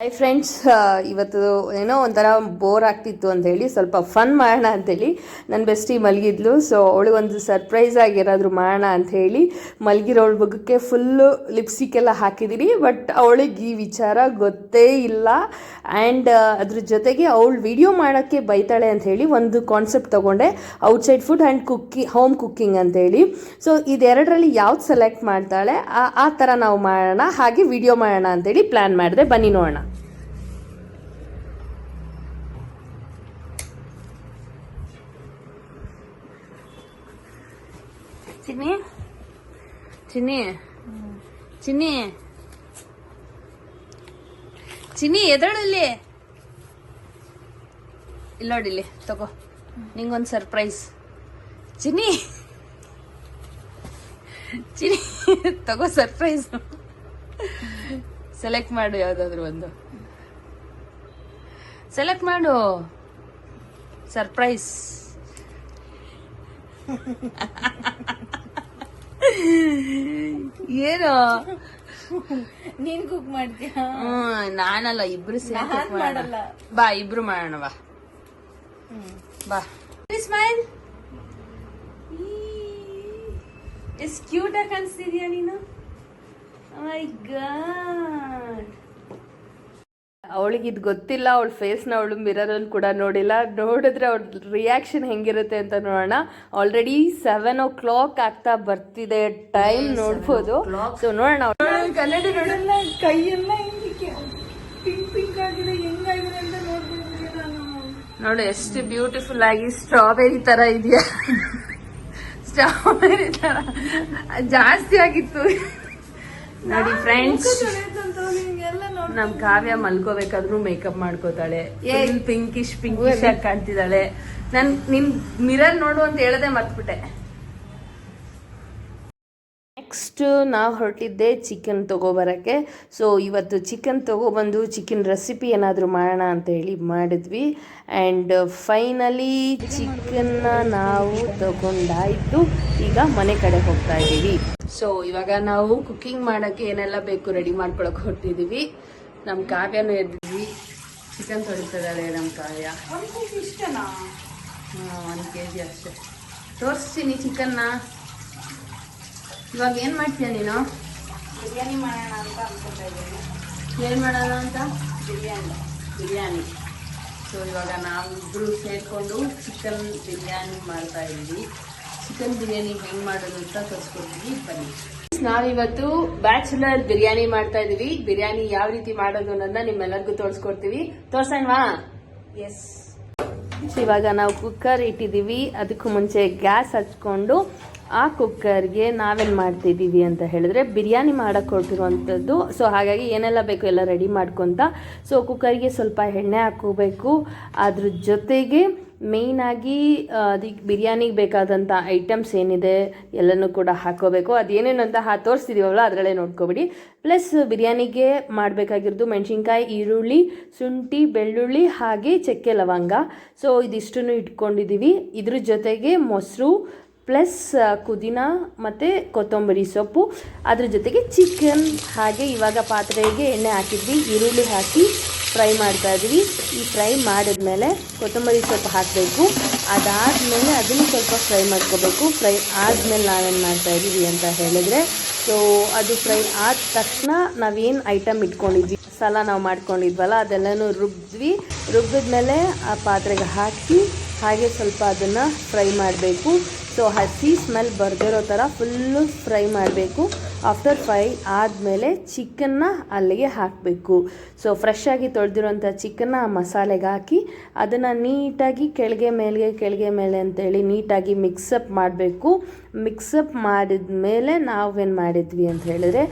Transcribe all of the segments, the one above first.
Hi friends, ಇವತ್ತು ಏನೋ ಒಂಥರ ಬೋರ್ ಆಗ್ತಿತ್ತು ಅಂಥೇಳಿ ಸ್ವಲ್ಪ ಫನ್ ಮಾಡೋಣ ಅಂಥೇಳಿ ನನ್ನ ಬೆಸ್ಟಿ ಮಲಗಿದ್ಲು. ಸೊ ಅವಳಿಗೊಂದು ಸರ್ಪ್ರೈಸ್ ಆಗಿ ಏನಾದರೂ ಮಾಡೋಣ ಅಂಥೇಳಿ ಮಲಗಿರೋಳ ಬಗ್ಗಕ್ಕೆ ಫುಲ್ಲು ಲಿಪ್ಸ್ಟಿಕ್ ಎಲ್ಲ ಹಾಕಿದ್ದೀನಿ. ಬಟ್ ಅವಳಿಗೆ ಈ ವಿಚಾರ ಗೊತ್ತೇ ಇಲ್ಲ. ಆ್ಯಂಡ್ ಅದ್ರ ಜೊತೆಗೆ ಅವಳು ವಿಡಿಯೋ ಮಾಡೋಕ್ಕೆ ಬೈತಾಳೆ ಅಂಥೇಳಿ ಒಂದು ಕಾನ್ಸೆಪ್ಟ್ ತೊಗೊಂಡೆ, outside food and home cooking ಅಂಥೇಳಿ. ಸೊ ಇದೆರಡರಲ್ಲಿ ಯಾವ್ದು ಸೆಲೆಕ್ಟ್ ಮಾಡ್ತಾಳೆ ಆ ಥರ ನಾವು ಮಾಡೋಣ, ಹಾಗೆ ವಿಡಿಯೋ ಮಾಡೋಣ ಅಂಥೇಳಿ ಪ್ಲ್ಯಾನ್ ಮಾಡಿದೆ. ಬನ್ನಿ ನೋಡೋಣ. ಚಿನ್ನಿ ಚಿನ್ನಿ ಚಿನ್ನಿ ಚಿನ್ನಿ ಎದಳಲ್ಲಿ ಇಲ್ಲ ನೋಡಿಲ್ಲಿ ತಗೋ, ನಿಂಗೊಂದು ಸರ್ಪ್ರೈಸ್. ಚಿನ್ನಿ ಚಿನ್ನಿ ತಗೋ ಸರ್ಪ್ರೈಸ್. ಸೆಲೆಕ್ಟ್ ಮಾಡು, ಯಾವ್ದಾದ್ರು ಒಂದು ಸೆಲೆಕ್ಟ್ ಮಾಡು. ಸರ್ಪ್ರೈಸ್. ಏನು ನೀನ್ ಕುಕ್ ಮಾಡ್ತೀಯ? ನಾನಲ್ಲ, ಇಬ್ರು ಮಾಡಲ್ಲ. ಬಾ ಇಬ್ರು ಮಾಡೋಣ, ಬಾ ಬಾ. ಸ್ಮೈಲ್. ಎಷ್ಟು ಕ್ಯೂಟ್ ಆಗಿ ಕಾಣಿಸ್ತಿದ್ಯಾ ನೀನು. ಮೈ ಗಾಡ್, ಅವಳಿಗೆ ಇದು ಗೊತ್ತಿಲ್ಲ. ಅವಳ ಫೇಸ್ನ ಅವಳು ಮಿರರಲ್ಲಿ ಕೂಡ ನೋಡಿಲ್ಲ. ನೋಡಿದ್ರೆ ಅವಳ ರಿಯಾಕ್ಷನ್ ಹೆಂಗಿರುತ್ತೆ ಅಂತ ನೋಡೋಣ. ಆಲ್ರೆಡಿ 7 o'clock ಆಗ್ತಾ ಬರ್ತಿದೆ, ಟೈಮ್ ನೋಡ್ಬೋದು. ಸೊ ನೋಡೋಣ. ಕನ್ನಡಿ ನೋಡಲ್ಲ, ಕೈಯೆಲ್ಲ ಪಿಂಕ್ ಪಿಂಕ್ ಆಗಿದೆ, ಹೆಂಗಾಗಿದೆ ಅಂತ ನೋಡ್ತಿದ್ದೀನಿ ನಾನು. ನೋಡು ಎಷ್ಟು ಬ್ಯೂಟಿಫುಲ್ ಆಗಿ ಸ್ಟ್ರಾಬೆರಿ ತರ ಇದೆಯಾ. ಸ್ಟ್ರಾಬೆರಿ ತರ ಜಾಸ್ತಿ ಆಗಿತ್ತು ನೋಡಿ ಫ್ರೆಂಡ್ಸ್. ನಮ್ ಕಾವ್ಯ ಮಲ್ಕೋಬೇಕಾದ್ರೂ ಮೇಕಪ್ ಮಾಡ್ಕೋತಾಳೆ, ಪಿಂಕಿಶ್ ಆಗಿ ಕಾಣ್ತಿದ್ದಾಳೆ. ನಿನ್ ಮಿರರ್ ನೋಡು ಅಂತ ಹೇಳದೆ ಮರ್ತ್ಬಿಟ್ಟೆ. ನೆಕ್ಸ್ಟ್ ನಾವು ಹೊರಟಿದ್ದೆ ಚಿಕನ್ ತೊಗೊಬರೋಕ್ಕೆ. ಸೊ ಇವತ್ತು ಚಿಕನ್ ತೊಗೊಬಂದು ಚಿಕನ್ ರೆಸಿಪಿ ಏನಾದರೂ ಮಾಡೋಣ ಅಂತ ಹೇಳಿ ಮಾಡಿದ್ವಿ. ಆ್ಯಂಡ್ ಫೈನಲಿ ಚಿಕನ್ನ ನಾವು ತಗೊಂಡಾಯಿತು. ಈಗ ಮನೆ ಕಡೆ ಹೋಗ್ತಾ ಇದ್ದೀವಿ. ಸೊ ಇವಾಗ ನಾವು ಕುಕ್ಕಿಂಗ್ ಮಾಡೋಕ್ಕೆ ಏನೆಲ್ಲ ಬೇಕು ರೆಡಿ ಮಾಡ್ಕೊಳಕ್ಕೆ ಹೊರಟಿದ್ದೀವಿ. ನಮ್ಮ ಕಾವ್ಯನೂ ಎದ್ದಿದ್ವಿ, ಚಿಕನ್ ತೊಳಿತಿದ್ದಾಳೆ ನಮ್ಮ ಕಾವ್ಯ. ಇಷ್ಟನಾ? 1 kg ಅಷ್ಟೇ. ತೋರಿಸ್ತೀನಿ ಚಿಕನ್ನ. ಇವಾಗ ಏನು ಮಾಡ್ತೀಯ ನೀನು? ಬಿರಿಯಾನಿ ಮಾಡೋಣ ಅಂತ ಅನ್ಕೊತಾ ಇದ್ದೀನಿ. ಏನು ಮಾಡೋಣ ಅಂತ? ಬಿರಿಯಾನಿ. ಸೊ ಇವಾಗ ನಾವಿಬ್ಬರು ಸೇರಿಕೊಂಡು ಚಿಕನ್ ಬಿರಿಯಾನಿ ಮಾಡ್ತಾ ಇದ್ದೀವಿ. ಚಿಕನ್ ಬಿರಿಯಾನಿ ಹೆಂಗೆ ಮಾಡೋದು ಅಂತ ತೋರಿಸ್ಕೊಡ್ತೀವಿ, ಬನ್ನಿ. ನಾವಿವತ್ತು ಬ್ಯಾಚುಲರ್ ಬಿರಿಯಾನಿ ಮಾಡ್ತಾ ಇದೀವಿ. ಬಿರಿಯಾನಿ ಯಾವ ರೀತಿ ಮಾಡೋದು ಅನ್ನೋದನ್ನ ನಿಮ್ಮೆಲ್ಲರಿಗೂ ತೋರಿಸ್ಕೊಡ್ತೀವಿ. ತೋರ್ಸೋಣವಾ? ಎಸ್. ಇವಾಗ ನಾವು ಕುಕ್ಕರ್ ಇಟ್ಟಿದ್ದೀವಿ. ಅದಕ್ಕೂ ಮುಂಚೆ ಗ್ಯಾಸ್ ಹಚ್ಕೊಂಡು ಆ ಕುಕ್ಕರ್ಗೆ ನಾವೇನು ಮಾಡ್ತಿದ್ದೀವಿ ಅಂತ ಹೇಳಿದ್ರೆ ಬಿರಿಯಾನಿ ಮಾಡೋಕ್ಕೆ ಹೊರಟಿರುವಂಥದ್ದು. ಸೊ ಹಾಗಾಗಿ ಏನೆಲ್ಲ ಬೇಕು ಎಲ್ಲ ರೆಡಿ ಮಾಡ್ಕೊತ. ಸೊ ಕುಕ್ಕರ್ಗೆ ಸ್ವಲ್ಪ ಎಣ್ಣೆ ಹಾಕೋಬೇಕು. ಅದ್ರ ಜೊತೆಗೆ ಮೇಯ್ನಾಗಿ ಅದಕ್ಕೆ ಬಿರಿಯಾನಿಗೆ ಬೇಕಾದಂಥ ಐಟಮ್ಸ್ ಏನಿದೆ ಎಲ್ಲನೂ ಕೂಡ ಹಾಕೋಬೇಕು. ಅದೇನೇನು ಅಂತ ತೋರಿಸ್ತಿದ್ದೀವಲ್ಲ ಅದರಲ್ಲೇ ನೋಡ್ಕೊಬಿಡಿ. ಪ್ಲಸ್ ಬಿರಿಯಾನಿಗೆ ಮಾಡಬೇಕಾಗಿರೋದು ಮೆಣಸಿನ್ಕಾಯಿ, ಈರುಳ್ಳಿ, ಶುಂಠಿ, ಬೆಳ್ಳುಳ್ಳಿ, ಹಾಗೆ ಚಕ್ಕೆ ಲವಂಗ. ಸೊ ಇದಿಷ್ಟನ್ನು ಇಟ್ಕೊಂಡಿದ್ದೀವಿ. ಇದ್ರ ಜೊತೆಗೆ ಮೊಸರು ಪ್ಲಸ್ ಪುದೀನ ಮತ್ತು ಕೊತ್ತಂಬರಿ ಸೊಪ್ಪು, ಅದ್ರ ಜೊತೆಗೆ ಚಿಕನ್. ಹಾಗೆ ಇವಾಗ ಪಾತ್ರೆಗೆ ಎಣ್ಣೆ ಹಾಕಿದ್ವಿ, ಈರುಳ್ಳಿ ಹಾಕಿ ಫ್ರೈ ಮಾಡ್ತಾ ಇದ್ವಿ. ಈ ಫ್ರೈ ಮಾಡಿದ್ಮೇಲೆ ಕೊತ್ತಂಬರಿ ಸೊಪ್ಪು ಹಾಕಬೇಕು. ಅದಾದಮೇಲೆ ಅದನ್ನು ಸ್ವಲ್ಪ ಫ್ರೈ ಮಾಡ್ಕೋಬೇಕು. ಫ್ರೈ ಆದಮೇಲೆ ನಾವೇನು ಮಾಡ್ತಾಯಿದ್ದೀವಿ ಅಂತ ಹೇಳಿದ್ರೆ, ಸೊ ಅದು ಫ್ರೈ ಆದ ತಕ್ಷಣ ನಾವೇನು ಐಟಮ್ ಇಟ್ಕೊಂಡಿದ್ವಿ, ಮಸಾಲ ನಾವು ಮಾಡ್ಕೊಂಡಿದ್ವಲ್ಲ ಅದೆಲ್ಲನೂ ರುಬ್ಬಿದ್ಮೇಲೆ ಆ ಪಾತ್ರೆಗೆ ಹಾಕಿ ಹಾಗೆ ಸ್ವಲ್ಪ ಅದನ್ನು ಫ್ರೈ ಮಾಡಬೇಕು. ಸೊ ಹಸಿ ಸ್ಮೆಲ್ ಬರ್ದಿರೋ ಥರ ಫುಲ್ಲು ಫ್ರೈ ಮಾಡಬೇಕು. ಆಫ್ಟರ್ ಫ್ರೈ ಆದಮೇಲೆ ಚಿಕನ್ನ ಅಲ್ಲಿಗೆ ಹಾಕಬೇಕು. ಸೊ ಫ್ರೆಶ್ ಆಗಿ ತೊಳೆದಿರೋಂಥ ಚಿಕನ್ನ ಆ ಮಸಾಲೆಗೆ ಹಾಕಿ ಅದನ್ನು ನೀಟಾಗಿ ಕೆಳಗೆ ಮೇಲೆ ಅಂತೇಳಿ ನೀಟಾಗಿ ಮಿಕ್ಸಪ್ ಮಾಡಬೇಕು. ಮಿಕ್ಸಪ್ ಮಾಡಿದ ಮೇಲೆ ನಾವೇನು ಮಾಡಿದ್ವಿ ಅಂತ ಹೇಳಿದ್ರೆ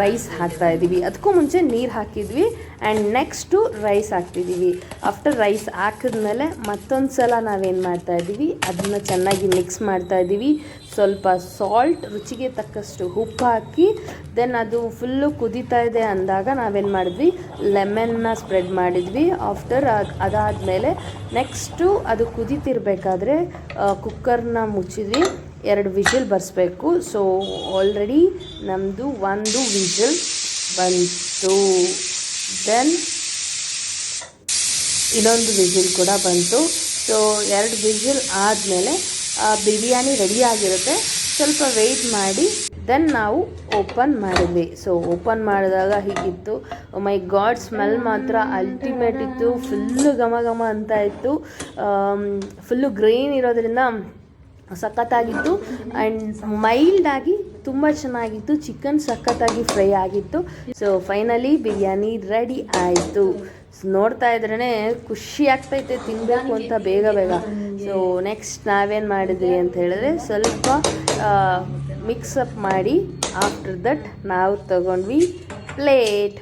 ರೈಸ್ ಹಾಕ್ತಾಯಿದ್ದೀವಿ. ಅದಕ್ಕೂ ಮುಂಚೆ ನೀರು ಹಾಕಿದ್ವಿ ಆ್ಯಂಡ್ ನೆಕ್ಸ್ಟು ರೈಸ್ ಹಾಕ್ತಿದ್ದೀವಿ. ಆಫ್ಟರ್ ರೈಸ್ ಹಾಕಿದ್ಮೇಲೆ ಮತ್ತೊಂದು ಸಲ ನಾವೇನು ಮಾಡ್ತಾಯಿದ್ದೀವಿ, ಅದನ್ನು ಚೆನ್ನಾಗಿ ಮಿಕ್ಸ್ ಮಾಡ್ತಾಯಿದ್ದೀವಿ. ಸ್ವಲ್ಪ ಸಾಲ್ಟ್, ರುಚಿಗೆ ತಕ್ಕಷ್ಟು ಉಪ್ಪು ಹಾಕಿ ದೆನ್ ಅದು ಫುಲ್ಲು ಕುದೀತಾ ಇದೆ ಅಂದಾಗ ನಾವೇನು ಮಾಡಿದ್ವಿ, ಲೆಮನ್ನ ಸ್ಪ್ರೆಡ್ ಮಾಡಿದ್ವಿ. ಆಫ್ಟರ್ ಅದಾದಮೇಲೆ ನೆಕ್ಸ್ಟು ಅದು ಕುದೀತಿರ್ಬೇಕಾದ್ರೆ ಕುಕ್ಕರ್ನ ಮುಚ್ಚಿದ್ವಿ. 2 ವಿಷಲ್ ಬರ್ಸ್ಬೇಕು. ಸೊ ಆಲ್ರೆಡಿ ನಮ್ಮದು 1 ವಿಷಲ್ ಬಂತು. ದೆನ್ ಇನ್ನೊಂದು ವಿಸಿಲ್ ಕೂಡ ಬಂತು. ಸೊ 2 ವಿಸಿಲ್ ಆದಮೇಲೆ ಬಿರಿಯಾನಿ ರೆಡಿ ಆಗಿರುತ್ತೆ. ಸ್ವಲ್ಪ ವೆಯ್ಟ್ ಮಾಡಿ ದೆನ್ ನಾವು ಓಪನ್ ಮಾಡಿದ್ವಿ. ಸೊ ಓಪನ್ ಮಾಡಿದಾಗ ಹೀಗಿತ್ತು. ಮೈ ಗಾಡ್, ಸ್ಮೆಲ್ ಮಾತ್ರ ಅಲ್ಟಿಮೇಟ್ ಇತ್ತು. ಫುಲ್ಲು ಘಮ ಘಮ ಅಂತ ಇತ್ತು. ಫುಲ್ಲು ಗ್ರೀನ್ ಇರೋದ್ರಿಂದ ಸಖತ್ತಾಗಿತ್ತು. ಆ್ಯಂಡ್ ಮೈಲ್ಡಾಗಿ ತುಂಬ ಚೆನ್ನಾಗಿತ್ತು. ಚಿಕನ್ ಸಖತ್ತಾಗಿ ಫ್ರೈ ಆಗಿತ್ತು. ಸೊ ಫೈನಲಿ ಬಿರಿಯಾನಿ ರೆಡಿ ಆಯಿತು. ನೋಡ್ತಾ ಇದ್ರೇ ಖುಷಿ ಆಗ್ತೈತೆ ತಿನ್ನಬೇಕು ಅಂತ ಬೇಗ ಬೇಗ. ಸೊ ನೆಕ್ಸ್ಟ್ ನಾವೇನು ಮಾಡಿದ್ವಿ ಅಂತ ಹೇಳಿದ್ರೆ ಸ್ವಲ್ಪ ಮಿಕ್ಸಪ್ ಮಾಡಿ ಆಫ್ಟರ್ ದಟ್ ನಾವು ತಗೊಂಡ್ವಿ ಪ್ಲೇಟ್.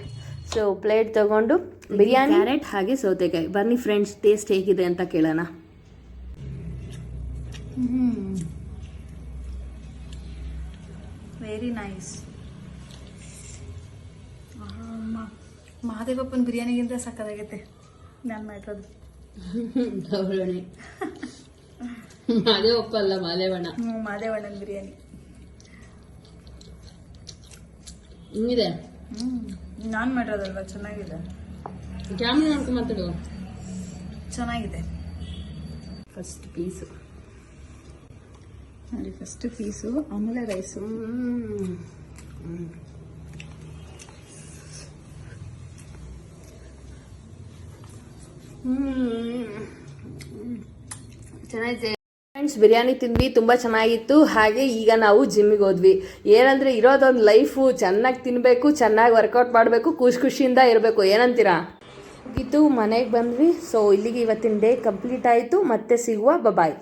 ಸೊ ಪ್ಲೇಟ್ ತಗೊಂಡು ಬಿರಿಯಾನಿ, ಕ್ಯಾರೆಟ್ ಹಾಗೆ ಸೌತೆಕಾಯಿ. ಬನ್ನಿ ಫ್ರೆಂಡ್ಸ್, ಟೇಸ್ಟ್ ಹೇಗಿದೆ ಅಂತ ಕೇಳೋಣ. Very nice. ಮಹಾದೇವಪ್ಪನ ಬಿರಿಯಾನಿಗಿಂತ ಸಕ್ಕತ್ತಾಗೈತೆ ನಾನು ಮಾಡಿರೋದು. ಮಹಾದೇವಪ್ಪ ಅಲ್ಲ, ಮಾದೇವಣ್ಣ. ಮಾದೇವಣ್ಣನ ಬಿರಿಯಾನಿ ಹಿಂಗಿದೆ. ನಾನು ಮಾಡಿರೋದಲ್ವಾ, ಚೆನ್ನಾಗಿದೆ. ಕ್ಯಾಮ್ರಾ ನೋಡ್ಕೊಂಡು ಮಾತಾಡು. ಚೆನ್ನಾಗಿದೆ. ಫಸ್ಟ್ ಪೀಸು ನೋಡಿ, ಫಸ್ಟ್ ಪೀಸು, ಆಮೇಲೆ ರೈಸು. ಚೆನ್ನಾಗಿದೆ ಫ್ರೆಂಡ್ಸ್. ಬಿರಿಯಾನಿ ತಿಂದ್ವಿ, ತುಂಬ ಚೆನ್ನಾಗಿತ್ತು. ಹಾಗೆ ಈಗ ನಾವು ಜಿಮ್ಮಿಗೆ ಹೋದ್ವಿ. ಏನಂದರೆ ಇರೋದೊಂದು ಲೈಫು, ಚೆನ್ನಾಗಿ ತಿನ್ನಬೇಕು, ಚೆನ್ನಾಗಿ ವರ್ಕೌಟ್ ಮಾಡಬೇಕು, ಖುಷಿಯಿಂದ ಇರಬೇಕು. ಏನಂತೀರಾ? ಇದು ಮನೆಗೆ ಬಂದ್ವಿ. ಸೊ ಇಲ್ಲಿಗೆ ಇವತ್ತಿನ ಡೇ ಕಂಪ್ಲೀಟ್ ಆಯಿತು. ಮತ್ತೆ ಸಿಗುವ. ಬಾಯ್.